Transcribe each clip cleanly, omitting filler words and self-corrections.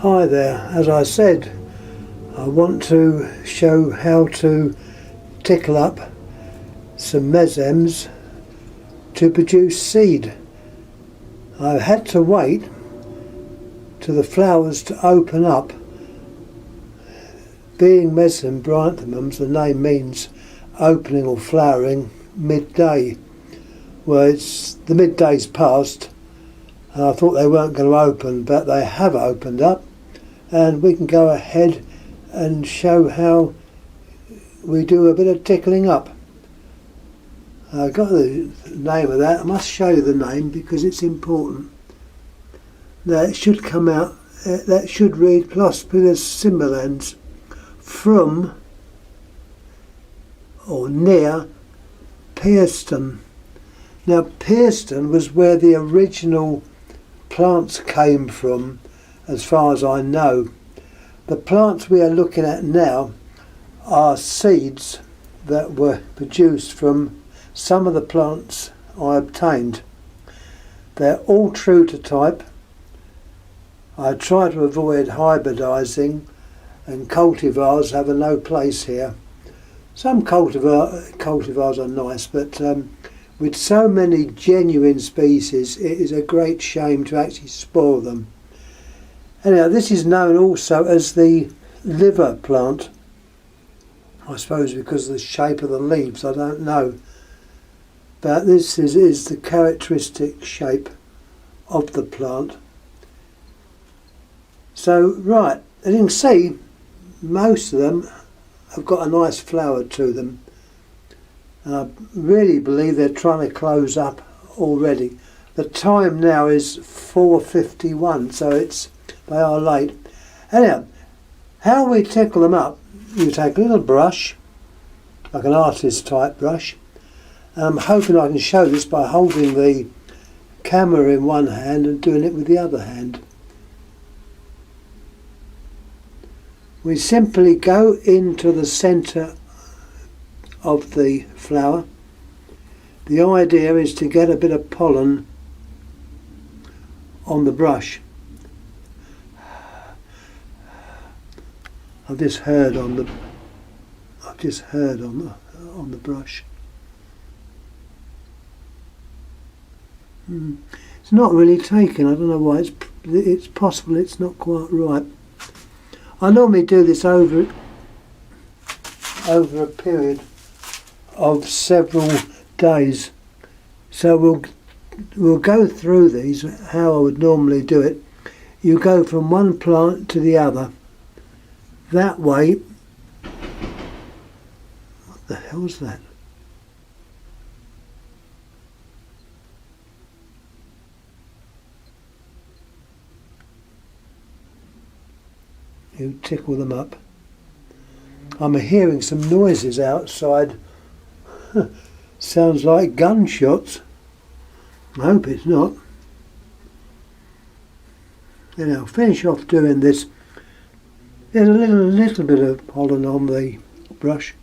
Hi there, as I said, I want to show how to tickle up some mesems to produce seed. I've had to wait to the flowers to open up. Being mesembryanthemums, the name means opening or flowering midday. Well, the midday's passed and I thought they weren't going to open, but they have opened up, and we can go ahead and show how we do a bit of tickling up. I got the name of that. I must show you the name because it's important. Now it should come out, that should read Pleiospilos simulans, from or near Pleiospilos. Now Pleiospilos was where the original plants came from, as far as I know. The plants we are looking at now are seeds that were produced from some of the plants I obtained. They're all true to type. I try to avoid hybridising, and cultivars have no place here. Some cultivars are nice, but with so many genuine species, it is a great shame to actually spoil them. Anyhow, this is known also as the liver plant. I suppose because of the shape of the leaves, I don't know. But this is the characteristic shape of the plant. So, right, as you can see, most of them have got a nice flower to them. And I really believe they're trying to close up already. The time now is 4:51, so they are late. Anyhow, how we tickle them up, you take a little brush, like an artist type brush, and I'm hoping I can show this by holding the camera in one hand and doing it with the other hand. We simply go into the centre of the flower. The idea is to get a bit of pollen on the brush. I've just heard on the brush. It's not really taken. I don't know why. It's possible it's not quite right. I normally do this over a period of several days, so we'll go through these how I would normally do it. You go from one plant to the other. That way. What the hell's that? You tickle them up. I'm hearing some noises outside. Sounds like gunshots. I hope it's not. And I'll finish off doing this. There's a little bit of pollen on the brush.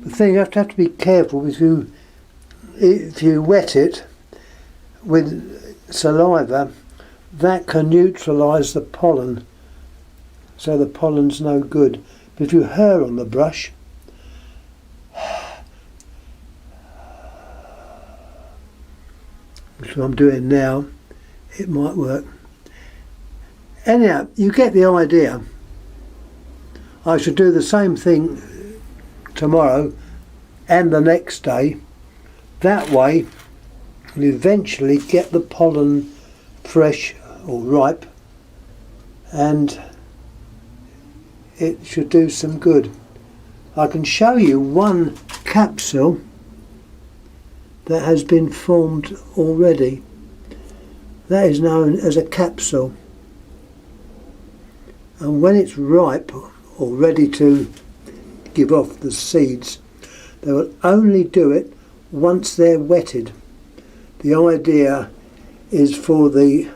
The thing, you have to be careful if you wet it with saliva, that can neutralise the pollen, so the pollen's no good. But if you hurl on the brush, which I'm doing now, it might work. Anyhow, you get the idea. I should do the same thing tomorrow and the next day. That way you eventually get the pollen fresh or ripe, and it should do some good. I can show you one capsule that has been formed already. That is known as a capsule, and when it's ripe or ready to give off the seeds, they will only do it once they're wetted. The idea is for the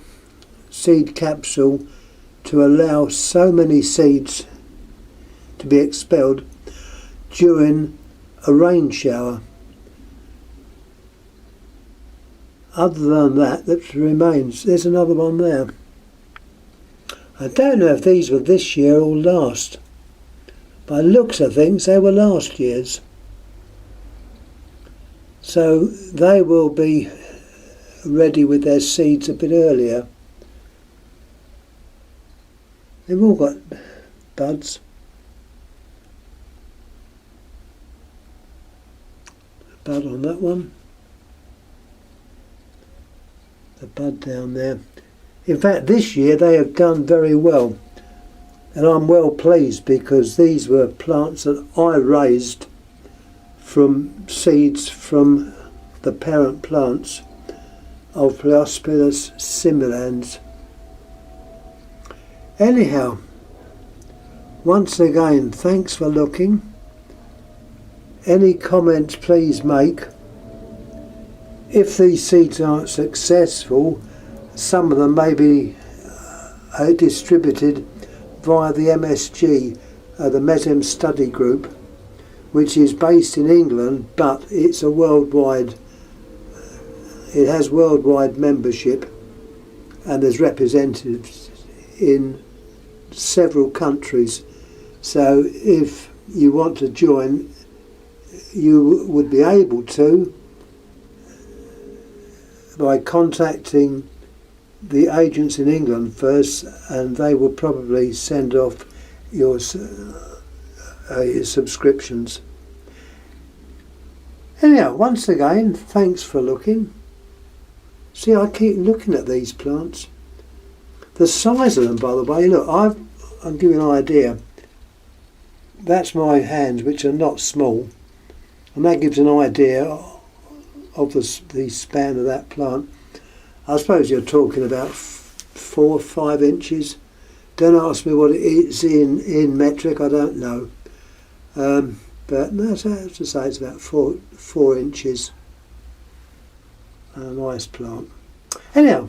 seed capsule to allow so many seeds to be expelled during a rain shower. Other than that, that remains. There's another one there. I don't know if these were this year or last. By looks of things, they were last year's. So they will be ready with their seeds a bit earlier. They've all got buds. A bud on that one. The bud down there. In fact, this year they have done very well. And I'm well pleased because these were plants that I raised from seeds from the parent plants of Pleiospilos simulans. Anyhow, once again, thanks for looking. Any comments please make. If these seeds aren't successful, some of them may be distributed via the MSG, the Mesem Study Group, which is based in England, but it's a worldwide, it has worldwide membership, and there's representatives in several countries. So if you want to join, you would be able to by contacting the agents in England first, and they will probably send off your subscriptions. Anyhow, once again, thanks for looking. See, I keep looking at these plants. The size of them, by the way, look, I'll give you an idea. That's my hands, which are not small, and that gives an idea of the span of that plant. I suppose you're talking about 4 or 5 inches. Don't ask me what it is in metric, I don't know. But no, I have to say it's about 4 inches. A nice plant. Anyhow,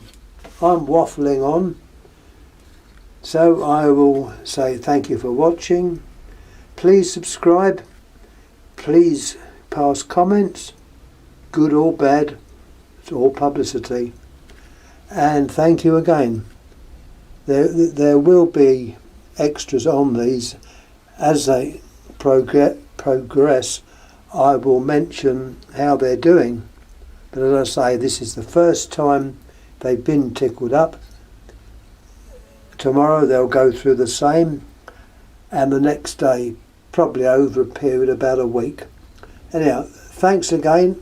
I'm waffling on. So I will say thank you for watching. Please subscribe. Please pass comments, good or bad. It's all publicity. And thank you again. There will be extras on these as they progress. I will mention how they're doing, but as I say, this is the first time they've been tickled up. Tomorrow they'll go through the same, and the next day, probably over a period of about a week. Anyhow, thanks again.